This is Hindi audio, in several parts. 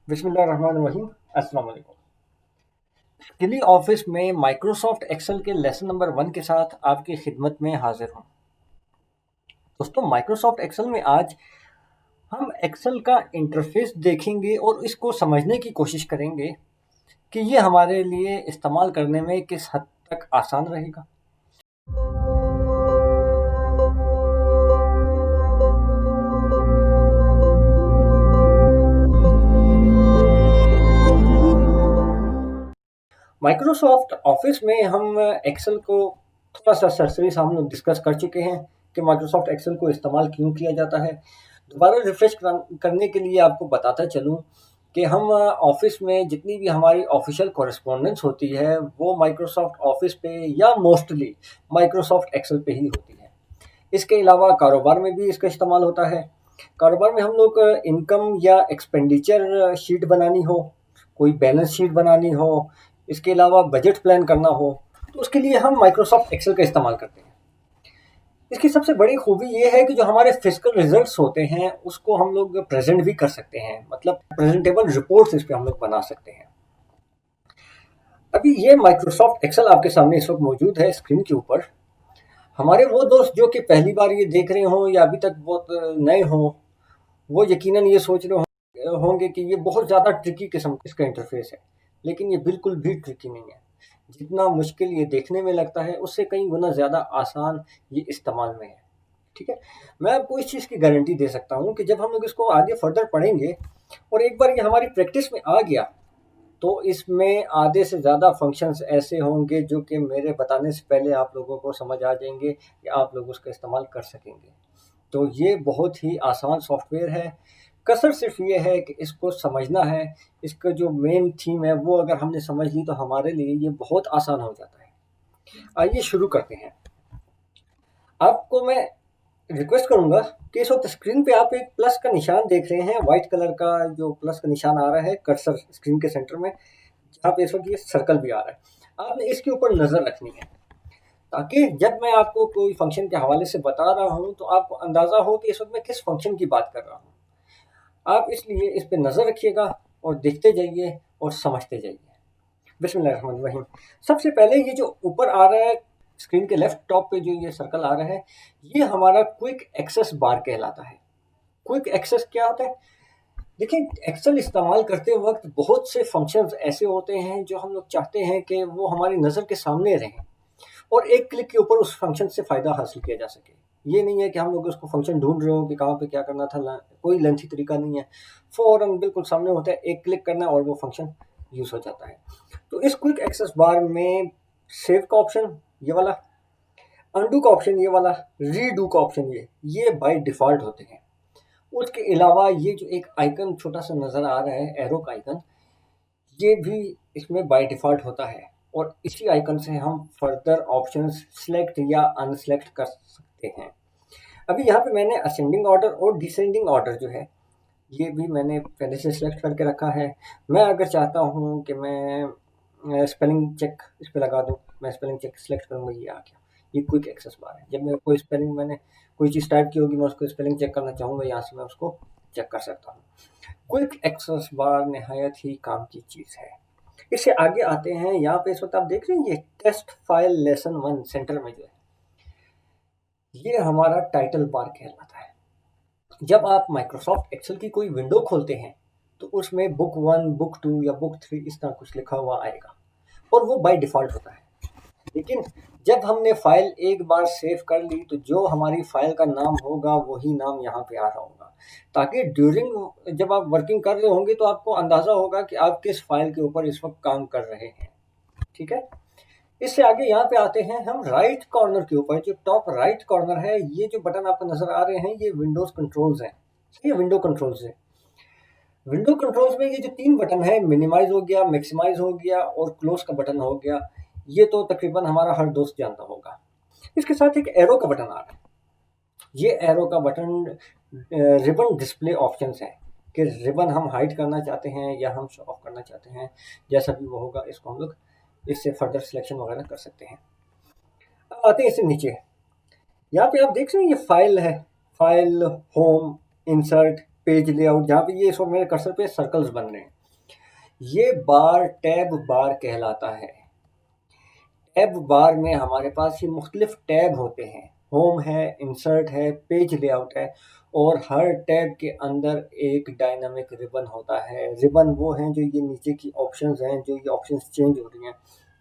बिस्मिल्लाहिर्रहमानिर्रहीम। अस्सलाम वालेकुम। स्किली ऑफिस में माइक्रोसॉफ्ट एक्सेल के लेसन नंबर 1 के साथ आपकी खिदमत में हाजिर हूँ। दोस्तों, माइक्रोसॉफ्ट एक्सेल में आज हम एक्सेल का इंटरफेस देखेंगे और इसको समझने की कोशिश करेंगे कि ये हमारे लिए इस्तेमाल करने में किस हद तक आसान रहेगा। माइक्रोसॉफ्ट ऑफिस में हम एक्सेल को थोड़ा सा सरसरी से हम लोग डिस्कस कर चुके हैं कि माइक्रोसॉफ्ट एक्सेल को इस्तेमाल क्यों किया जाता है। दोबारा रिफ्रेश करने के लिए आपको बताता चलूं कि हम ऑफिस में जितनी भी हमारी ऑफिशियल कॉरेस्पॉन्डेंस होती है वो माइक्रोसॉफ्ट ऑफिस पे या मोस्टली माइक्रोसॉफ्ट एक्सेल पे ही होती है। इसके अलावा कारोबार में भी इसका इस्तेमाल होता है। कारोबार में हम लोग इनकम या एक्सपेंडिचर शीट बनानी हो, कोई बैलेंस शीट बनानी हो, इसके अलावा बजट प्लान करना हो, तो उसके लिए हम माइक्रोसॉफ्ट एक्सेल का इस्तेमाल करते हैं। इसकी सबसे बड़ी खूबी ये है कि जो हमारे फिजिकल रिजल्ट्स होते हैं उसको हम लोग प्रेजेंट भी कर सकते हैं, मतलब प्रेजेंटेबल रिपोर्ट्स इस पे हम लोग बना सकते हैं। अभी ये माइक्रोसॉफ्ट एक्सेल आपके सामने इस वक्त मौजूद है स्क्रीन के ऊपर। हमारे वो दोस्त जो कि पहली बार ये देख रहे हों या अभी तक बहुत नए हों, वो यकीनन ये सोच रहे होंगे कि ये बहुत ज़्यादा ट्रिकी किस्म इसका इंटरफेस है, लेकिन ये बिल्कुल भी ट्रिकी नहीं है। जितना मुश्किल ये देखने में लगता है उससे कई गुना ज़्यादा आसान ये इस्तेमाल में है। ठीक है, मैं आपको इस चीज़ की गारंटी दे सकता हूँ कि जब हम लोग इसको आगे फर्दर पढ़ेंगे और एक बार ये हमारी प्रैक्टिस में आ गया तो इसमें आधे से ज़्यादा फंक्शंस ऐसे होंगे जो कि मेरे बताने से पहले आप लोगों को समझ आ जाएंगे कि आप लोग उसका इस्तेमाल कर सकेंगे। तो ये बहुत ही आसान सॉफ्टवेयर है। कसर सिर्फ ये है कि इसको समझना है। इसका जो मेन थीम है वो अगर हमने समझ ली तो हमारे लिए ये बहुत आसान हो जाता है। आइए शुरू करते हैं। आपको मैं रिक्वेस्ट करूंगा कि इस वक्त स्क्रीन पे आप एक प्लस का निशान देख रहे हैं, व्हाइट कलर का जो प्लस का निशान आ रहा है कर्सर स्क्रीन के सेंटर में, जहाँ पे इस वक्त ये सर्कल भी आ रहा है। आपने इसके ऊपर नज़र रखनी है ताकि जब मैं आपको कोई फंक्शन के हवाले से बता रहा हूँ तो आपको अंदाज़ा हो कि इस वक्त मैं किस फंक्शन की बात कर रहा हूँ। आप इसलिए इस पे नज़र रखिएगा और देखते जाइए और समझते जाइए। बिस्मिल्लाहिर्रहमानिर्रहीम। सबसे पहले ये जो ऊपर आ रहा है स्क्रीन के लेफ्ट टॉप पे जो ये सर्कल आ रहा है, ये हमारा क्विक एक्सेस बार कहलाता है। क्विक एक्सेस क्या होता है? देखिए, एक्सेल इस्तेमाल करते वक्त बहुत से फंक्शंस ऐसे होते हैं जो हम लोग चाहते हैं कि वो हमारी नज़र के सामने रहें और एक क्लिक के ऊपर उस फंक्शन से फ़ायदा हासिल किया जा सके। ये नहीं है कि हम लोग उसको फंक्शन ढूंढ रहे हो कि कहाँ पे क्या करना था, कोई लेंथी तरीका नहीं है। फ़ौरन बिल्कुल सामने होता है, एक क्लिक करना और वो फंक्शन यूज़ हो जाता है। तो इस क्विक एक्सेस बार में सेव का ऑप्शन ये वाला, अनडू का ऑप्शन ये वाला, रीडू का ऑप्शन ये बाय डिफ़ॉल्ट होते हैं। उसके अलावा ये जो एक आइकन छोटा सा नज़र आ रहा है, एरो का आइकन, ये भी इसमें बाय डिफ़ॉल्ट होता है और इसी आइकन से हम फर्दर ऑप्शंस सेलेक्ट या अनसेलेक्ट कर सकते हैं। अभी यहाँ पे मैंने असेंडिंग ऑर्डर और डिसेंडिंग ऑर्डर जो है ये भी मैंने पहले से सिलेक्ट करके रखा है। मैं अगर चाहता हूँ कि मैं स्पेलिंग चेक इस पे लगा दूँ, मैं स्पेलिंग चेक सेलेक्ट करूँगा, ये आ गया। ये क्विक एक्सेस बार है। जब मैं कोई स्पेलिंग मैंने कोई चीज़ टाइप की होगी, मैं उसको स्पेलिंग चेक करना चाहूँगा, यहाँ से मैं उसको चेक कर सकता हूँ। क्विक एक्सेस बार नहायत ही काम की चीज़ है। इससे आगे आते हैं, यहाँ पे इस वक्त आप देख रहे हैं ये टेस्ट फाइल लेसन 1 सेंटर में जो है ये हमारा टाइटल बार कहलाता है। जब आप माइक्रोसॉफ्ट एक्सेल की कोई विंडो खोलते हैं तो उसमें बुक 1, बुक 2 या बुक 3 इस तरह कुछ लिखा हुआ आएगा और वो बाय डिफ़ॉल्ट होता है। लेकिन जब हमने फाइल एक बार सेव कर ली तो जो हमारी फाइल का नाम होगा वही नाम यहाँ पे आ रहा होगा, ताकि ड्यूरिंग जब आप वर्किंग कर रहे होंगे तो आपको अंदाज़ा होगा कि आप किस फाइल के ऊपर इस वक्त काम कर रहे हैं। ठीक है, इससे आगे यहाँ पे आते हैं हम राइट कॉर्नर के ऊपर। जो टॉप राइट कॉर्नर है, ये जो बटन आपको नजर आ रहे हैं ये विंडोज कंट्रोल्स हैं। ये विंडो कंट्रोल्स है। विंडो कंट्रोल्स में ये जो 3 बटन है, मिनिमाइज हो गया, मैक्सिमाइज हो गया और क्लोज का बटन हो गया, ये तो तकरीबन हमारा हर दोस्त जानता होगा। इसके साथ एक एरो का बटन आ रहा है। ये एरो का बटन रिबन डिस्प्ले ऑप्शंस है कि रिबन हम हाइड करना चाहते हैं या हम शो ऑफ करना चाहते हैं, जैसा भी वो होगा इसको हम लोग इससे फर्दर सिलेक्शन वगैरह कर सकते हैं। अब आते हैं इससे नीचे, यहाँ पे आप देख रहे हैं ये फाइल है, file, home, insert, page layout, जहाँ पे ये इस वक्त मेरे कर्सर पे सर्कल्स बन रहे हैं, ये बार टैब बार कहलाता है। टैब बार में हमारे पास ये मुख्तलिफ टैब होते हैं, होम है, इंसर्ट है, पेज लेआउट है, और हर टैब के अंदर एक डायनामिक रिबन होता है। रिबन वो हैं जो ये नीचे की ऑप्शंस हैं, जो ये ऑप्शंस चेंज हो रही हैं,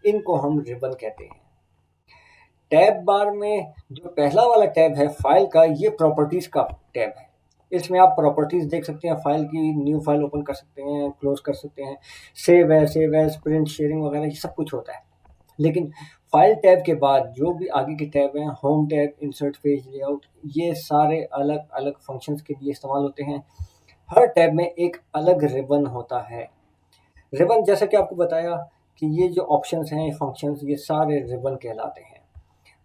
इनको हम रिबन कहते हैं। टैब बार में जो पहला वाला टैब है फाइल का, ये प्रॉपर्टीज़ का टैब है। इसमें आप प्रॉपर्टीज़ देख सकते हैं, फाइल की, न्यू फाइल ओपन कर सकते हैं, क्लोज कर सकते हैं, सेव एज, प्रिंट, शेयरिंग वगैरह, ये सब कुछ होता है। लेकिन फाइल टैब के बाद जो भी आगे के टैब हैं, home tab, insert, page layout, ये सारे अलग अलग फंक्शंस के लिए इस्तेमाल होते हैं। हर टैब में एक अलग रिबन होता है। रिबन, जैसा कि आपको बताया कि ये जो ऑप्शंस हैं, फंक्शंस, ये सारे रिबन कहलाते हैं।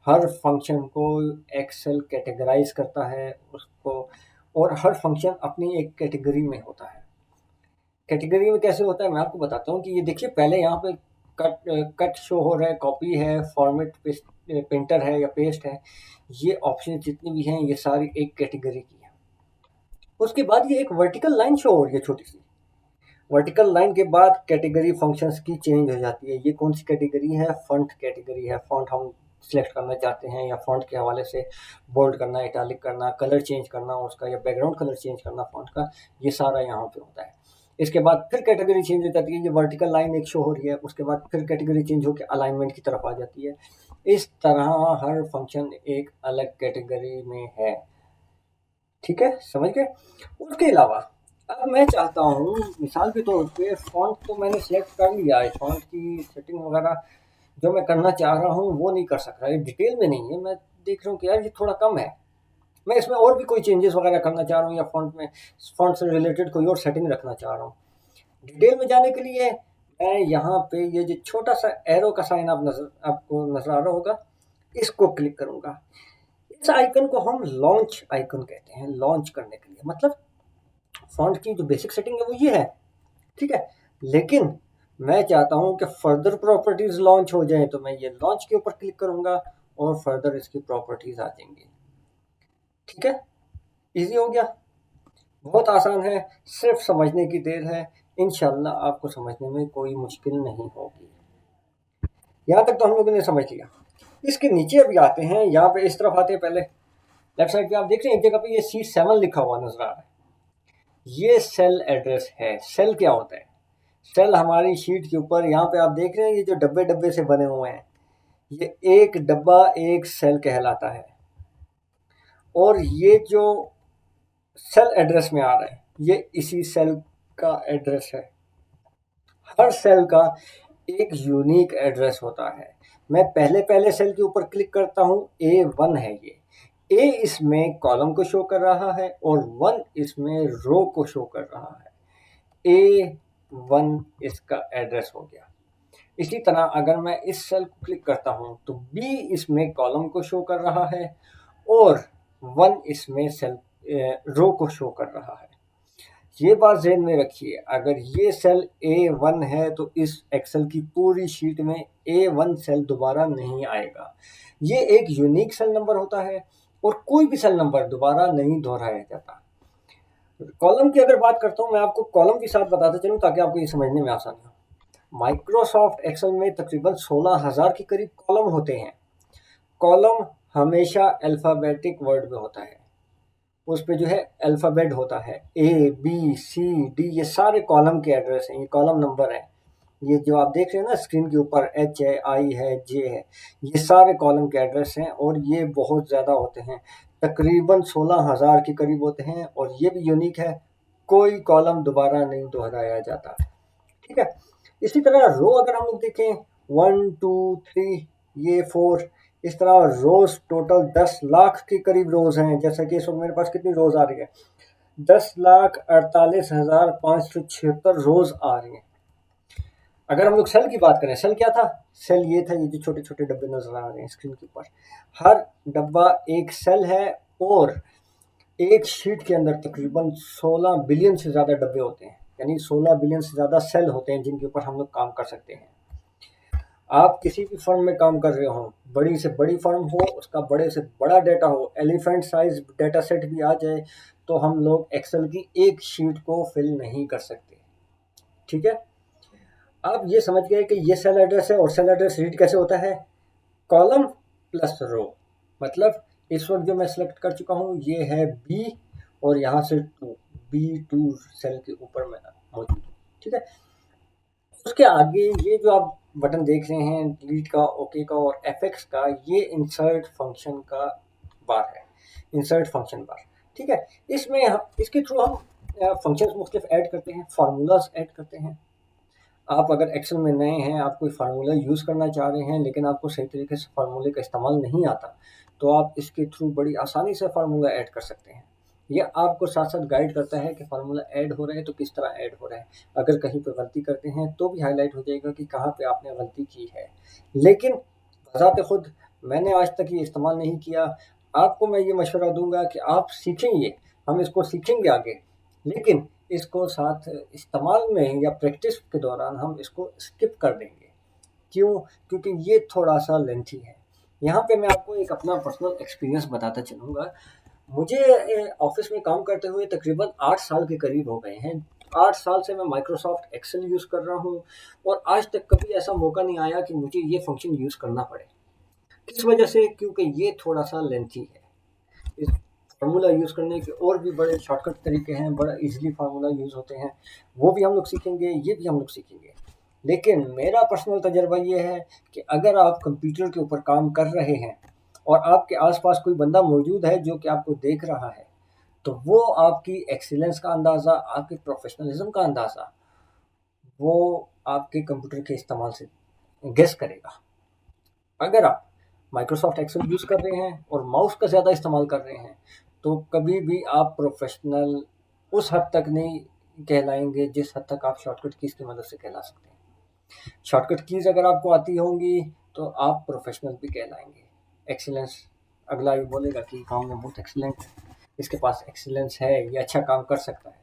हर फंक्शन को एक्सेल कैटेगराइज करता है उसको, और हर फंक्शन अपनी एक कैटेगरी में होता है। कैटेगरी में कैसे होता है मैं आपको बताता हूँ कि ये देखिए, पहले यहाँ पे कट शो हो रहा है, कॉपी है, फॉर्मेट पेंटर है या पेस्ट है, ये ऑप्शन जितनी भी हैं ये सारी एक कैटेगरी की है। उसके बाद ये एक वर्टिकल लाइन शो हो रही है, छोटी सी वर्टिकल लाइन के बाद कैटेगरी फंक्शंस की चेंज हो जाती है। ये कौन सी कैटेगरी है? फॉन्ट कैटेगरी है। फॉन्ट हम सिलेक्ट करना चाहते हैं, या फॉन्ट के हवाले से बोल्ड करना, इटालिक करना, कलर चेंज करना उसका, या बैकग्राउंड कलर चेंज करना फॉन्ट का, ये सारा यहाँ पे होता है। इसके बाद फिर कैटेगरी चेंज हो जाती है, ये वर्टिकल लाइन एक शो हो रही है, उसके बाद फिर कैटेगरी चेंज होकर अलाइनमेंट की तरफ आ जाती है। इस तरह हर फंक्शन एक अलग कैटेगरी में है। ठीक है, समझ गए? उसके अलावा अब मैं चाहता हूँ, मिसाल के तौर पे फॉन्ट तो मैंने सेलेक्ट कर लिया है, फॉन्ट की सेटिंग वगैरह जो मैं करना चाह रहा हूँ वो नहीं कर सक रहा, ये डिटेल में नहीं है। मैं देख रहा हूँ कि यार ये थोड़ा कम है, मैं इसमें और भी कोई चेंजेस वगैरह करना चाह रहा हूँ, या फॉन्ट में, फॉन्ट से रिलेटेड कोई और सेटिंग रखना चाह रहा हूँ। डिटेल में जाने के लिए मैं यहाँ पे ये जो छोटा सा एरो का साइन आपको नजर आ रहा होगा, इसको क्लिक करूंगा। इस आइकन को हम लॉन्च आइकन कहते हैं, लॉन्च करने के लिए। मतलब फॉन्ट की जो बेसिक सेटिंग है वो ये है, ठीक है, लेकिन मैं चाहता हूं कि फर्दर प्रॉपर्टीज लॉन्च हो जाए, तो मैं ये लॉन्च के ऊपर क्लिक करूंगा और फर्दर इसकी प्रॉपर्टीज आ जाएंगी। ठीक है, इजी हो गया, बहुत आसान है, सिर्फ समझने की देर है। इंशाल्लाह आपको समझने में कोई मुश्किल नहीं होगी। यहाँ तक तो हम लोगों ने समझ लिया। इसके नीचे अभी आते हैं, यहाँ पे इस तरफ आते हैं, पहले लेफ्ट साइड पे आप देख रहे हैं एक जगह पे ये C7 लिखा हुआ नजर आ रहा है, ये सेल एड्रेस है। सेल क्या होता है? सेल हमारी शीट के ऊपर, यहाँ पे आप देख रहे हैं ये जो डब्बे डब्बे से बने हुए हैं, ये एक डब्बा एक सेल कहलाता है। और ये जो सेल एड्रेस में आ रहा है, ये इसी सेल का एड्रेस है। हर सेल का एक यूनिक एड्रेस होता है। मैं पहले पहले सेल के ऊपर क्लिक करता हूँ, A1 है ये, A इसमें कॉलम को शो कर रहा है और 1 इसमें रो को शो कर रहा है। A1 इसका एड्रेस हो गया। इसी तरह अगर मैं इस सेल को क्लिक करता हूं तो B इसमें कॉलम को शो कर रहा है और 1 इसमें सेल रो को शो कर रहा है। ये बात ज़हन में रखिए, अगर ये सेल A1 है तो इस एक्सेल की पूरी शीट में A1 सेल दोबारा नहीं आएगा। ये एक यूनिक सेल नंबर होता है और कोई भी सेल नंबर दोबारा नहीं दोहराया जाता। कॉलम की अगर बात करता हूँ, मैं आपको कॉलम के साथ बताता चलूँ ताकि आपको ये समझने में आसानी हो। माइक्रोसॉफ्ट एक्सेल में तकरीबन 16,000 के करीब कॉलम होते हैं। कॉलम हमेशा अल्फ़ाबेटिक वर्ड में होता है, उस पे जो है अल्फ़ाबेट होता है, A B C D, ये सारे कॉलम के एड्रेस हैं, ये कॉलम नंबर है। ये जो आप देख रहे हैं ना स्क्रीन के ऊपर, H है, I है, J है, ये सारे कॉलम के एड्रेस हैं और ये बहुत ज़्यादा होते हैं, तकरीबन 16,000 के करीब होते हैं। और ये भी यूनिक है, कोई कॉलम दोबारा नहीं दोहराया जाता। ठीक है, इसी तरह रो अगर हम लोग देखें, 1 2 3, ये 4, इस तरह रोज टोटल 10 लाख के करीब रोज हैं। जैसा कि इस वक्त मेरे पास कितनी रोज आ रही है, 10,48,576 रोज आ रही हैं। अगर हम लोग सेल की बात करें, सेल क्या था? सेल ये था, ये जो छोटे छोटे डब्बे नजर आ रहे हैं स्क्रीन के ऊपर, हर डब्बा एक सेल है। और एक शीट के अंदर तकरीबन 16 बिलियन से ज़्यादा डब्बे होते हैं, यानी 16 बिलियन से ज़्यादा सेल होते हैं जिनके ऊपर हम लोग काम कर सकते हैं। आप किसी भी फर्म में काम कर रहे हो, बड़ी से बड़ी फर्म हो, उसका बड़े से बड़ा डाटा हो, एलिफेंट साइज डाटा सेट भी आ जाए तो हम लोग एक्सेल की एक शीट को फिल नहीं कर सकते। ठीक है, आप ये समझ गए कि ये सेल एड्रेस है और सेल एड्रेस रीड कैसे होता है, कॉलम प्लस रो। मतलब इस वक्त जो मैं सिलेक्ट कर चुका हूँ ये है बी और यहाँ से B2 सेल के ऊपर मैं मौजूद हूँ। ठीक है, उसके आगे ये जो आप बटन देख रहे हैं डिलीट का, ओके का और एफएक्स का, ये इंसर्ट फंक्शन का बार है, इंसर्ट फंक्शन बार। ठीक है, इसमें इसके थ्रू हम फंक्शंस मुख्तलिफ ऐड करते हैं, फार्मूलाज ऐड करते हैं। आप अगर एक्सेल में नए हैं, आप कोई फार्मूला यूज़ करना चाह रहे हैं लेकिन आपको सही तरीके से फार्मूले का इस्तेमाल नहीं आता, तो आप इसके थ्रू बड़ी आसानी से फार्मूला ऐड कर सकते हैं। ये आपको साथ साथ गाइड करता है कि फार्मूला ऐड हो रहा है तो किस तरह ऐड हो रहा है। अगर कहीं पे गलती करते हैं तो भी हाईलाइट हो जाएगा कि कहाँ पे आपने गलती की है। लेकिन बज़ाते खुद मैंने आज तक ये इस्तेमाल नहीं किया। आपको मैं ये मशवरा दूंगा कि आप सीखें ये, हम इसको सीखेंगे आगे, लेकिन इसको साथ इस्तेमाल में या प्रैक्टिस के दौरान हम इसको स्किप कर देंगे। क्यों? क्योंकि ये थोड़ा सा लेंथी है। यहाँ पे मैं आपको एक अपना पर्सनल एक्सपीरियंस बताता चलूँगा। मुझे ऑफिस में काम करते हुए तकरीबन 8 साल के करीब हो गए हैं। 8 साल से मैं माइक्रोसॉफ्ट एक्सेल यूज़ कर रहा हूँ और आज तक कभी ऐसा मौका नहीं आया कि मुझे ये फंक्शन यूज़ करना पड़े। किस वजह से? क्योंकि ये थोड़ा सा लेंथी है। इस फार्मूला यूज़ करने के और भी बड़े शॉर्टकट तरीके हैं, बड़ा इजीली फार्मूला यूज़ होते हैं, वो भी हम लोग सीखेंगे, ये भी हम लोग सीखेंगे। लेकिन मेरा पर्सनल तजर्बा ये है कि अगर आप कंप्यूटर के ऊपर काम कर रहे हैं और आपके आसपास कोई बंदा मौजूद है जो कि आपको देख रहा है, तो वो आपकी एक्सीलेंस का अंदाज़ा, आपके प्रोफेशनलिज्म का अंदाज़ा वो आपके कंप्यूटर के इस्तेमाल से गेस करेगा। अगर आप माइक्रोसॉफ्ट एक्सेल यूज़ कर रहे हैं और माउस का ज़्यादा इस्तेमाल कर रहे हैं, तो कभी भी आप प्रोफेशनल उस हद तक नहीं कहलाएंगे जिस हद तक आप शॉर्टकट कीज़ की मदद से कहला सकते हैं। शॉर्टकट कीज़ अगर आपको आती होंगी तो आप प्रोफेशनल भी कहलाएंगे। एक्सीलेंस, अगला ये बोलेगा कि काम में बहुत एक्सीलेंट है, इसके पास एक्सीलेंस है, ये अच्छा काम कर सकता है।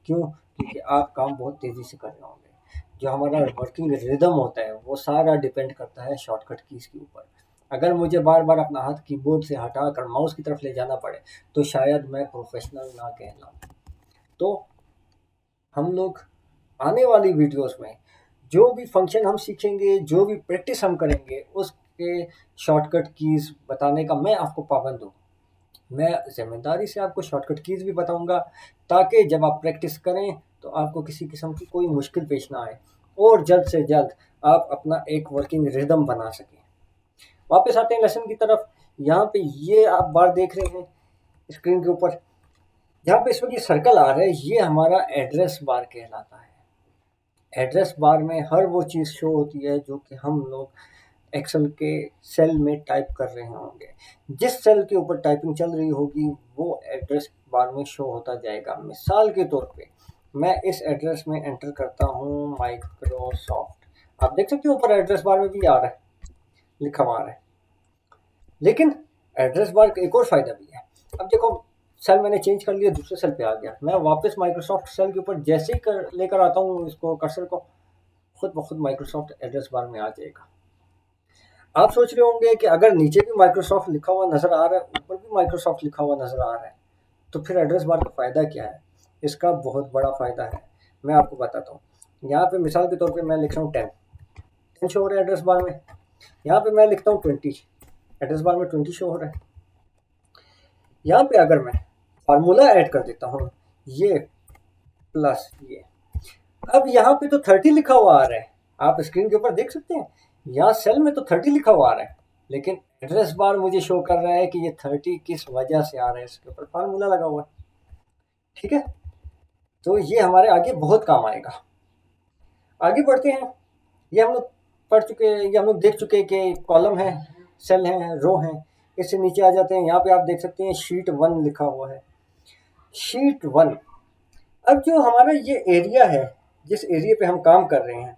क्यों? क्योंकि आप काम बहुत तेज़ी से कर रहे होंगे। जो हमारा वर्किंग रिदम होता है वो सारा डिपेंड करता है शॉर्टकट कीज़ के ऊपर। अगर मुझे बार बार अपना हाथ कीबोर्ड से हटाकर माउस की तरफ ले जाना पड़े तो शायद मैं प्रोफेशनल ना कहलाऊं। तो हम लोग आने वाली वीडियोस में जो भी फंक्शन हम सीखेंगे, जो भी प्रैक्टिस हम करेंगे, उसके शॉर्टकट कीज़ बताने का मैं आपको पाबंद हूँ। मैं ज़िम्मेदारी से आपको शॉर्टकट कीज़ भी बताऊंगा ताकि जब आप प्रैक्टिस करें तो आपको किसी किस्म की कोई मुश्किल पेश ना आए और जल्द से जल्द आप अपना एक वर्किंग रिदम बना सकें। वापस आते हैं लेसन की तरफ। यहाँ पे ये आप बार देख रहे हैं स्क्रीन के ऊपर, यहाँ पे इस वक्त ये सर्कल आ रहा है, ये हमारा एड्रेस बार कहलाता है। एड्रेस बार में हर वो चीज़ शो होती है जो कि हम लोग एक्सेल के सेल में टाइप कर रहे होंगे। जिस सेल के ऊपर टाइपिंग चल रही होगी वो एड्रेस बार में शो होता जाएगा। मिसाल के तौर पे मैं इस एड्रेस में एंटर करता हूँ माइक्रोसॉफ्ट, आप देख सकते हो ऊपर एड्रेस बार में भी आ रहा है, लिखा हुआ आ रहा है। लेकिन एड्रेस बार का एक और फ़ायदा भी है। अब देखो सेल मैंने चेंज कर लिया, दूसरे सेल पे आ गया, मैं वापस माइक्रोसॉफ्ट सेल के ऊपर जैसे ही लेकर आता हूँ इसको कर्सर को, खुद ब खुद माइक्रोसॉफ्ट एड्रेस बार में आ जाएगा। आप सोच रहे होंगे कि अगर नीचे भी माइक्रोसॉफ्ट लिखा हुआ नज़र आ रहा है, ऊपर भी माइक्रोसॉफ्ट लिखा हुआ नज़र आ रहा है, तो फिर एड्रेस बार का फ़ायदा क्या है? इसका बहुत बड़ा फ़ायदा है, मैं आपको बताता हूँ। यहाँ पे मिसाल के तौर पे मैं लिख रहा हूँ 10 शो हो रहा है एड्रेस बार में। यहाँ पे मैं लिखता हूँ 20, एड्रेस बार में 20 शो हो रहा है। यहाँ पे अगर मैं फार्मूला ऐड कर देता हूँ ये प्लस ये, अब यहाँ पे तो 30 लिखा हुआ आ रहा है, आप स्क्रीन के ऊपर देख सकते हैं। यहाँ सेल में तो 30 लिखा हुआ आ रहा है, लेकिन एड्रेस बार मुझे शो कर रहा है कि ये 30 किस वजह से आ रहा है, इसके ऊपर फार्मूला लगा हुआ है। ठीक है, तो ये हमारे आगे बहुत काम आएगा। आगे बढ़ते हैं। ये हम लोग पढ़ चुके हैं, ये हम लोग देख चुके हैं कि कॉलम है, सेल है, रो है। इससे नीचे आ जाते हैं, यहाँ पे आप देख सकते हैं शीट 1 लिखा हुआ है, शीट 1। अब जो हमारा ये एरिया है, जिस एरिया पे हम काम कर रहे हैं,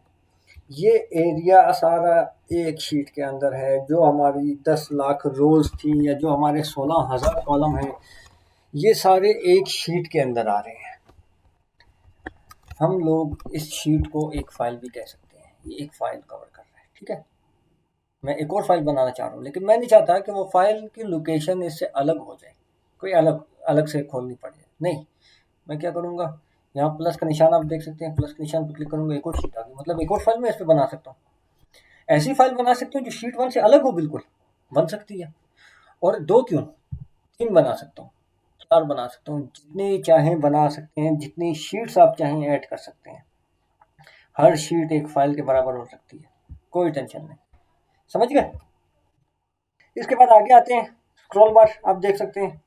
ये एरिया सारा एक शीट के अंदर है। जो हमारी 10 लाख रोज थी या जो हमारे 16,000 कॉलम हैं, ये सारे एक शीट के अंदर आ रहे हैं। हम लोग इस शीट को एक फाइल भी कह सकते हैं, ये एक फाइल कवर कर रहा है। ठीक है, मैं एक और फाइल बनाना चाह रहा हूँ, लेकिन मैं नहीं चाहता कि वो फाइल की लोकेशन इससे अलग हो जाए, कोई अलग अलग से खोलनी पड़े। नहीं, मैं क्या करूँगा, यहाँ प्लस का निशान आप देख सकते हैं, प्लस के निशान पर क्लिक करूँगा, एक और शीट आ गई, मतलब एक और फाइल मैं इस पे बना सकता हूँ। ऐसी फाइल बना सकते हो जो शीट 1 से अलग हो, बिल्कुल बन सकती है। और 2 क्यों, 3 बना सकता हूँ, 4 बना सकता हूँ, जितनी चाहें बना सकते हैं, जितनी शीट्स आप चाहें ऐड कर सकते हैं। हर शीट एक फाइल के बराबर हो सकती है, कोई टेंशन नहीं। समझ गए? इसके बाद आगे आते हैं, स्क्रॉल बार आप देख सकते हैं,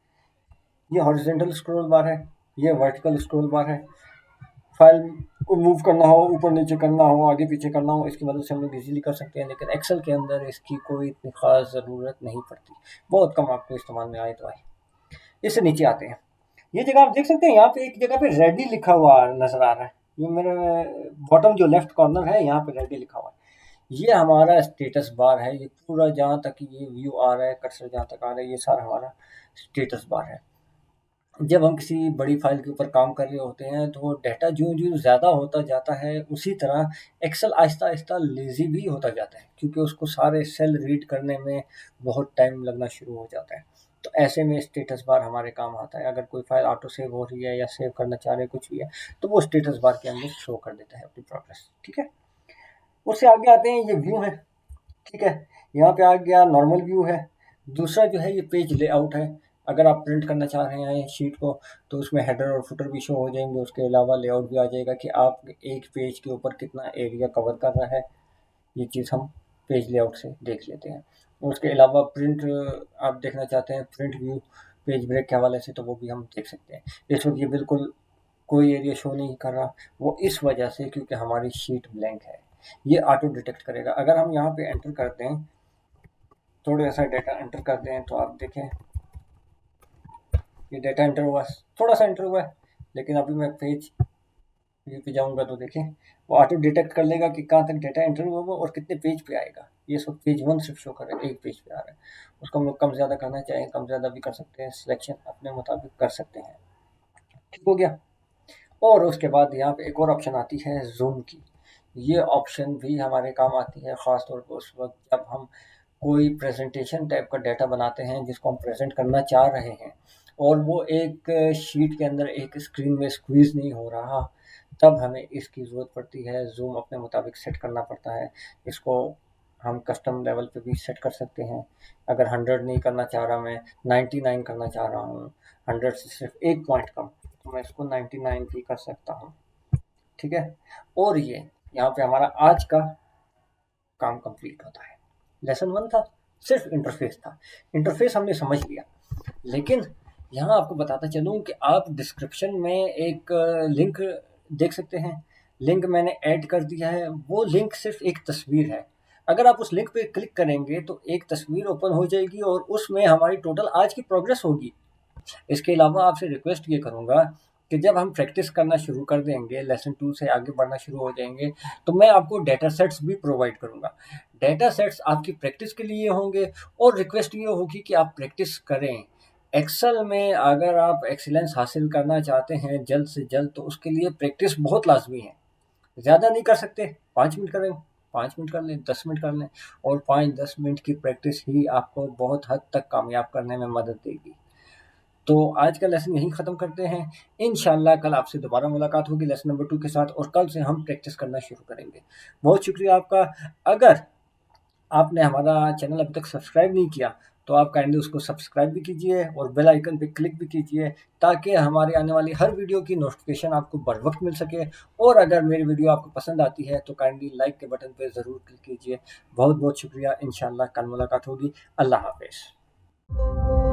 ये हॉरिजॉन्टल स्क्रॉल बार है, ये वर्टिकल स्क्रॉल बार है। फाइल को मूव करना हो, ऊपर नीचे करना हो, आगे पीछे करना हो, इसकी मदद से हम लोग इजीली कर सकते हैं, लेकिन एक्सेल के अंदर इसकी कोई इतनी खास ज़रूरत नहीं पड़ती, बहुत कम आपको इस्तेमाल में आए तो आए। इससे नीचे आते हैं, ये जगह आप देख सकते हैं, यहाँ पे एक जगह पे रेडी लिखा हुआ नजर आ रहा है, ये मेरे बॉटम जो लेफ्ट कॉर्नर है, यहाँ पे रेडी लिखा हुआ है, ये हमारा स्टेटस बार है। ये पूरा जहाँ तक ये व्यू आ रहा है, कर्सर जहाँ तक आ रहा है, ये सारा हमारा स्टेटस बार है। जब हम किसी बड़ी फाइल के ऊपर काम कर रहे होते हैं तो डाटा जो जो ज़्यादा होता जाता है, उसी तरह एक्सेल आहिस्ता आहिस्ता लेज़ी भी होता जाता है, क्योंकि उसको सारे सेल रीड करने में बहुत टाइम लगना शुरू हो जाता है। तो ऐसे में स्टेटस बार हमारे काम आता है। अगर कोई फाइल ऑटो सेव हो रही है या सेव करना चाह रहे हैं, कुछ भी है, तो वो स्टेटस बार के अंदर शो कर देता है अपनी प्रोग्रेस। ठीक है, उससे आगे आते हैं, ये व्यू है। ठीक है, यहाँ पे आ गया नॉर्मल व्यू है। दूसरा जो है ये पेज लेआउट है। अगर आप प्रिंट करना चाह रहे हैं शीट को, तो उसमें हेडर और फुटर भी शो हो जाएंगे, उसके अलावा लेआउट भी आ जाएगा कि आप एक पेज के ऊपर कितना एरिया कवर कर रहा है। ये चीज़ हम पेज लेआउट से देख लेते हैं। उसके अलावा प्रिंट आप देखना चाहते हैं, प्रिंट व्यू पेज ब्रेक के हवाले से, तो वो भी हम देख सकते हैं। इस वक्त ये बिल्कुल कोई एरिया शो नहीं कर रहा, वो इस वजह से क्योंकि हमारी शीट ब्लैंक है। ये ऑटो डिटेक्ट करेगा। अगर हम यहाँ पे एंटर करते हैं, थोड़ा सा डाटा एंटर करते हैं, तो आप देखें ये डाटा एंटर हुआ, थोड़ा सा एंटर हुआ है, लेकिन अभी मैं पेज व्यू पे जाऊंगा तो देखें वो ऑटो डिटेक्ट कर लेगा कि कहाँ तक डाटा एंटर हुआ होगा और कितने पेज पे आएगा। ये सब पेज 1 सिर्फ शो कर रहा है, एक पेज पे आ रहा है। उसको हम लोग कम ज़्यादा करना चाहें, कम ज़्यादा भी कर सकते हैं, सिलेक्शन अपने मुताबिक कर सकते हैं। ठीक हो गया। और उसके बाद यहाँ पे एक और ऑप्शन आती है जूम की। ये ऑप्शन भी हमारे काम आती है, ख़ास तौर पर उस वक्त जब हम कोई प्रेजेंटेशन टाइप का डाटा बनाते हैं जिसको हम प्रेजेंट करना चाह रहे हैं, और वो एक शीट के अंदर एक स्क्रीन में स्क्वीज़ नहीं हो रहा, तब हमें इसकी ज़रूरत पड़ती है। जूम अपने मुताबिक सेट करना पड़ता है। इसको हम कस्टम लेवल पे भी सेट कर सकते हैं। अगर 100 नहीं करना चाह रहा, मैं 99 करना चाह रहा हूँ, 100 से सिर्फ एक पॉइंट कम, तो मैं इसको 99 भी कर सकता हूँ। ठीक है, और ये यहाँ पे हमारा आज का काम कंप्लीट होता है। लेसन 1 था, सिर्फ इंटरफेस था, इंटरफेस हमने समझ लिया। लेकिन यहाँ आपको बताता चलूँ कि आप डिस्क्रिप्शन में एक लिंक देख सकते हैं। लिंक मैंने ऐड कर दिया है। वो लिंक सिर्फ एक तस्वीर है। अगर आप उस लिंक पे क्लिक करेंगे तो एक तस्वीर ओपन हो जाएगी और उसमें हमारी टोटल आज की प्रोग्रेस होगी। इसके अलावा आपसे रिक्वेस्ट ये करूँगा कि जब हम प्रैक्टिस करना शुरू कर देंगे, लेसन 2 से आगे बढ़ना शुरू हो जाएंगे, तो मैं आपको डेटा सेट्स भी प्रोवाइड करूँगा। डेटा सेट्स आपकी प्रैक्टिस के लिए होंगे, और रिक्वेस्ट ये होगी कि आप प्रैक्टिस करें। एक्सेल में अगर आप एक्सीलेंस हासिल करना चाहते हैं जल्द से जल्द, तो उसके लिए प्रैक्टिस बहुत लाजमी है। ज़्यादा नहीं कर सकते, 5 मिनट करें, 5 मिनट कर लें, 10 मिनट कर लें, और 5-10 मिनट की प्रैक्टिस ही आपको बहुत हद तक कामयाब करने में मदद देगी। तो आज का लेसन यहीं ख़त्म करते हैं। इंशाल्लाह कल आपसे दोबारा मुलाकात होगी लेसन नंबर 2 के साथ, और कल से हम प्रैक्टिस करना शुरू करेंगे। बहुत शुक्रिया आपका। अगर आपने हमारा चैनल अभी तक सब्सक्राइब नहीं किया, तो आप काइंडली उसको सब्सक्राइब भी कीजिए और बेल आइकन पे क्लिक भी कीजिए, ताकि हमारे आने वाली हर वीडियो की नोटिफिकेशन आपको बर वक्त मिल सके। और अगर मेरी वीडियो आपको पसंद आती है तो काइंडली लाइक के बटन पे ज़रूर क्लिक कीजिए। बहुत बहुत शुक्रिया। इंशाल्लाह कल मुलाकात होगी। अल्लाह हाफ़िज़।